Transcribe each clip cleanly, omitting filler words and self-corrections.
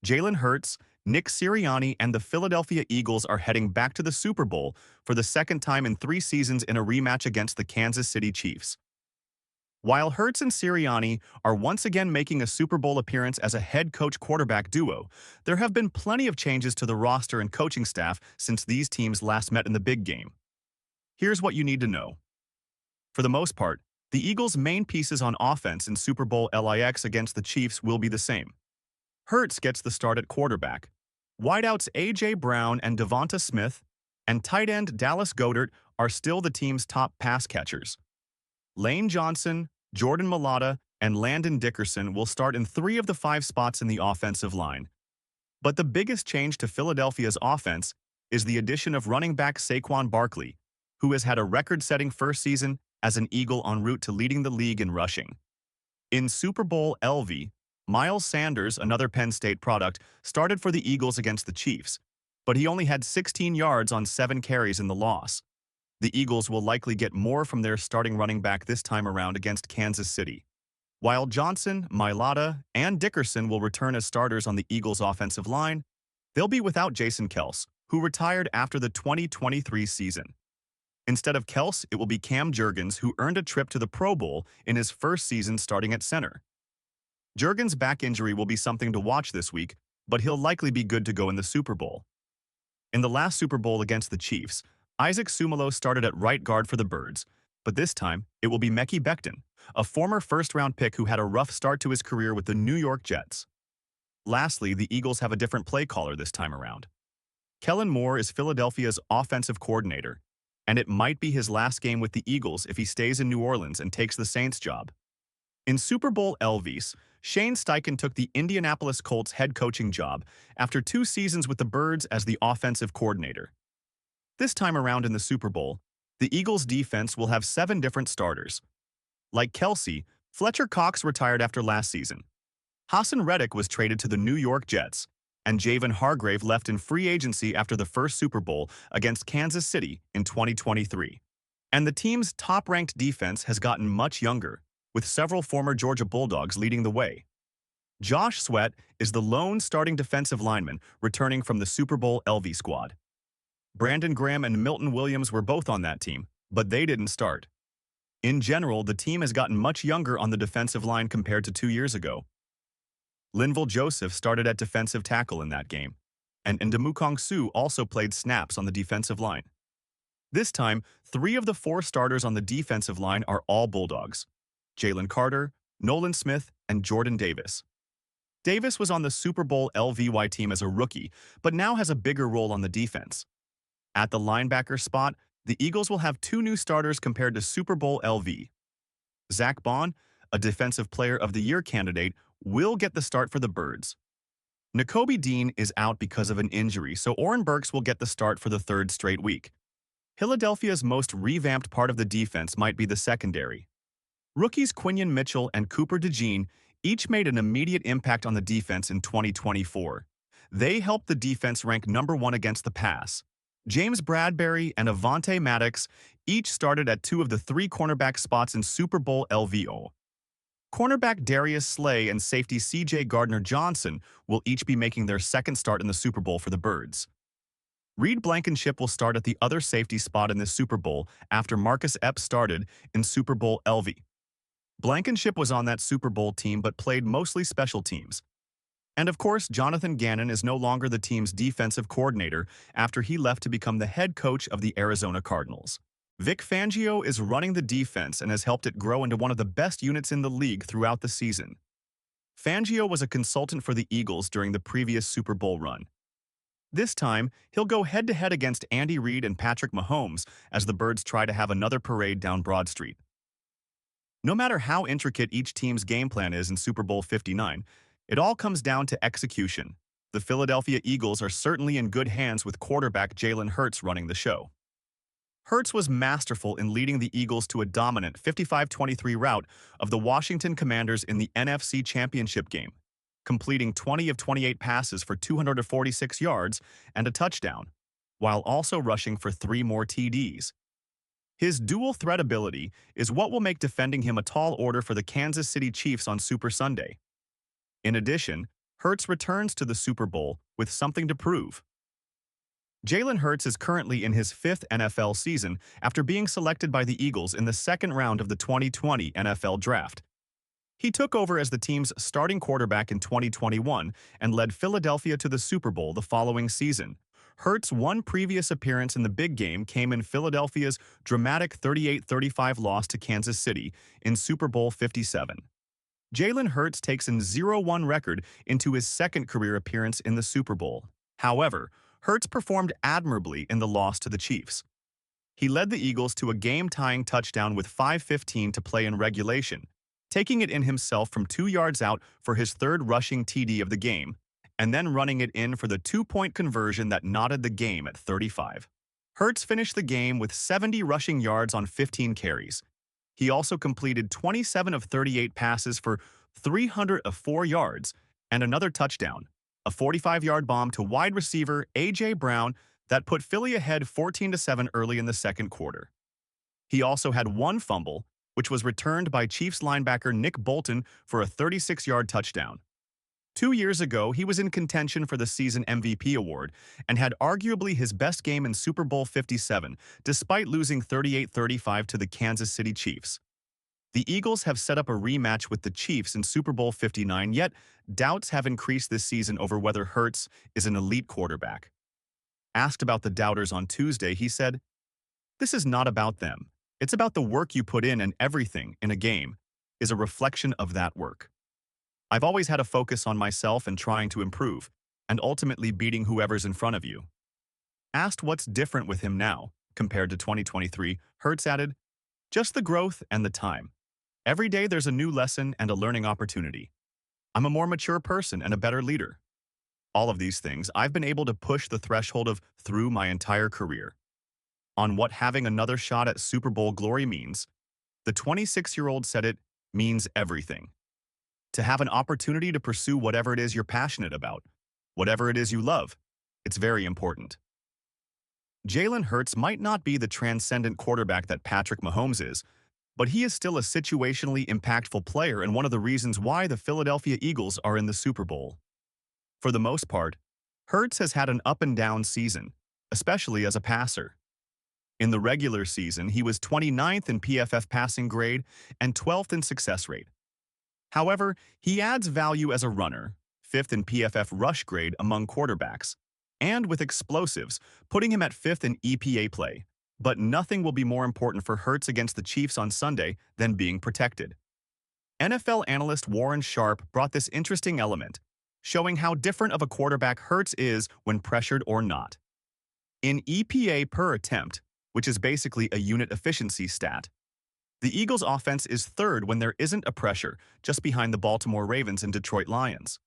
Jalen Hurts, Nick Sirianni, and the Philadelphia Eagles are heading back to the Super Bowl for the second time in 3 seasons in a rematch against the Kansas City Chiefs. While Hurts and Sirianni are once again making a Super Bowl appearance as a head coach-quarterback duo, there have been plenty of changes to the roster and coaching staff since these teams last met in the big game. Here's what you need to know. For the most part, the Eagles' main pieces on offense in Super Bowl LIX against the Chiefs will be the same. Hurts gets the start at quarterback. Wideouts A.J. Brown and Devonta Smith and tight end Dallas Goedert are still the team's top pass catchers. Lane Johnson, Jordan Mailata, and Landon Dickerson will start in 3 of the 5 spots in the offensive line. But the biggest change to Philadelphia's offense is the addition of running back Saquon Barkley, who has had a record-setting first season as an Eagle en route to leading the league in rushing. In Super Bowl LV, Miles Sanders, another Penn State product, started for the Eagles against the Chiefs, but he only had 16 yards on 7 carries in the loss. The Eagles will likely get more from their starting running back this time around against Kansas City. While Johnson, Mailata, and Dickerson will return as starters on the Eagles' offensive line, they'll be without Jason Kelce, who retired after the 2023 season. Instead of Kelce, it will be Cam Jurgens, who earned a trip to the Pro Bowl in his first season starting at center. Jurgens' back injury will be something to watch this week, but he'll likely be good to go in the Super Bowl. In the last Super Bowl against the Chiefs, Isaac Sumalo started at right guard for the Birds, but this time it will be Mekhi Becton, a former first-round pick who had a rough start to his career with the New York Jets. Lastly, the Eagles have a different play caller this time around. Kellen Moore is Philadelphia's offensive coordinator, and it might be his last game with the Eagles if he stays in New Orleans and takes the Saints job. In Super Bowl Elvis, Shane Steichen took the Indianapolis Colts head coaching job after 2 seasons with the Birds as the offensive coordinator. This time around in the Super Bowl, the Eagles' defense will have 7 different starters. Like Kelce, Fletcher Cox retired after last season. Hassan Reddick was traded to the New York Jets, and Javon Hargrave left in free agency after the first Super Bowl against Kansas City in 2023. And the team's top-ranked defense has gotten much younger, with several former Georgia Bulldogs leading the way. Josh Sweat is the lone starting defensive lineman returning from the Super Bowl LV squad. Brandon Graham and Milton Williams were both on that team, but they didn't start. In general, the team has gotten much younger on the defensive line compared to 2 years ago. Linval Joseph started at defensive tackle in that game, and Ndamukong Suh also played snaps on the defensive line. This time, 3 of the 4 starters on the defensive line are all Bulldogs: Jalen Carter, Nolan Smith, and Jordan Davis. Davis was on the Super Bowl LVY team as a rookie, but now has a bigger role on the defense. At the linebacker spot, the Eagles will have 2 new starters compared to Super Bowl LV. Zach Bond, a Defensive Player of the Year candidate, will get the start for the Birds. Nakobe Dean is out because of an injury, so Oren Burks will get the start for the 3rd straight week. Philadelphia's most revamped part of the defense might be the secondary. Rookies Quinion Mitchell and Cooper DeJean each made an immediate impact on the defense in 2024. They helped the defense rank number 1 against the pass. James Bradbury and Avonte Maddox each started at 2 of the 3 cornerback spots in Super Bowl LVO. Cornerback Darius Slay and safety C.J. Gardner-Johnson will each be making their 2nd start in the Super Bowl for the Birds. Reed Blankenship will start at the other safety spot in this Super Bowl after Marcus Epps started in Super Bowl LV. Blankenship was on that Super Bowl team but played mostly special teams. And of course, Jonathan Gannon is no longer the team's defensive coordinator after he left to become the head coach of the Arizona Cardinals. Vic Fangio is running the defense and has helped it grow into one of the best units in the league throughout the season. Fangio was a consultant for the Eagles during the previous Super Bowl run. This time, he'll go head-to-head against Andy Reid and Patrick Mahomes as the Birds try to have another parade down Broad Street. No matter how intricate each team's game plan is in Super Bowl 59, it all comes down to execution. The Philadelphia Eagles are certainly in good hands with quarterback Jalen Hurts running the show. Hurts was masterful in leading the Eagles to a dominant 55-23 rout of the Washington Commanders in the NFC Championship game, completing 20 of 28 passes for 246 yards and a touchdown, while also rushing for 3 more TDs. His dual threat ability is what will make defending him a tall order for the Kansas City Chiefs on Super Sunday. In addition, Hurts returns to the Super Bowl with something to prove. Jalen Hurts is currently in his fifth NFL season after being selected by the Eagles in the second round of the 2020 NFL Draft. He took over as the team's starting quarterback in 2021 and led Philadelphia to the Super Bowl the following season. Hurts' one previous appearance in the big game came in Philadelphia's dramatic 38-35 loss to Kansas City in Super Bowl 57. Jalen Hurts takes an 0-1 record into his second career appearance in the Super Bowl. However, Hurts performed admirably in the loss to the Chiefs. He led the Eagles to a game-tying touchdown with 5:15 to play in regulation, taking it in himself from 2 yards out for his third rushing TD of the game, and then running it in for the two-point conversion that knotted the game at 35. Hurts finished the game with 70 rushing yards on 15 carries. He also completed 27 of 38 passes for 304 yards and another touchdown, a 45-yard bomb to wide receiver A.J. Brown that put Philly ahead 14-7 early in the second quarter. He also had one fumble, which was returned by Chiefs linebacker Nick Bolton for a 36-yard touchdown. 2 years ago, he was in contention for the season MVP award and had arguably his best game in Super Bowl 57, despite losing 38-35 to the Kansas City Chiefs. The Eagles have set up a rematch with the Chiefs in Super Bowl 59, yet doubts have increased this season over whether Hurts is an elite quarterback. Asked about the doubters on Tuesday, he said, "This is not about them. It's about the work you put in, and everything in a game is a reflection of that work. I've always had a focus on myself and trying to improve, and ultimately beating whoever's in front of you." Asked what's different with him now, compared to 2023, Hurts added, "Just the growth and the time. Every day there's a new lesson and a learning opportunity. I'm a more mature person and a better leader. All of these things I've been able to push the threshold of through my entire career." On what having another shot at Super Bowl glory means, the 26-year-old said it means everything. To have an opportunity to pursue whatever it is you're passionate about, whatever it is you love, it's very important. Jalen Hurts might not be the transcendent quarterback that Patrick Mahomes is, but he is still a situationally impactful player and one of the reasons why the Philadelphia Eagles are in the Super Bowl. For the most part, Hurts has had an up-and-down season, especially as a passer. In the regular season, he was 29th in PFF passing grade and 12th in success rate. However, he adds value as a runner, 5th in PFF rush grade among quarterbacks, and with explosives, putting him at 5th in EPA play. But nothing will be more important for Hurts against the Chiefs on Sunday than being protected. NFL analyst Warren Sharp brought this interesting element, showing how different of a quarterback Hurts is when pressured or not. In EPA per attempt, which is basically a unit efficiency stat, the Eagles' offense is third when there isn't a pressure, just behind the Baltimore Ravens and Detroit Lions.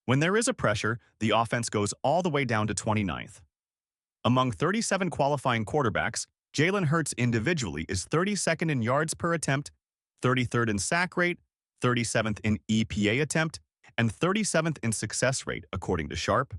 When there is a pressure, the offense goes all the way down to 29th. Among 37 qualifying quarterbacks, Jalen Hurts individually is 32nd in yards per attempt, 33rd in sack rate, 37th in EPA attempt, and 37th in success rate, according to Sharp.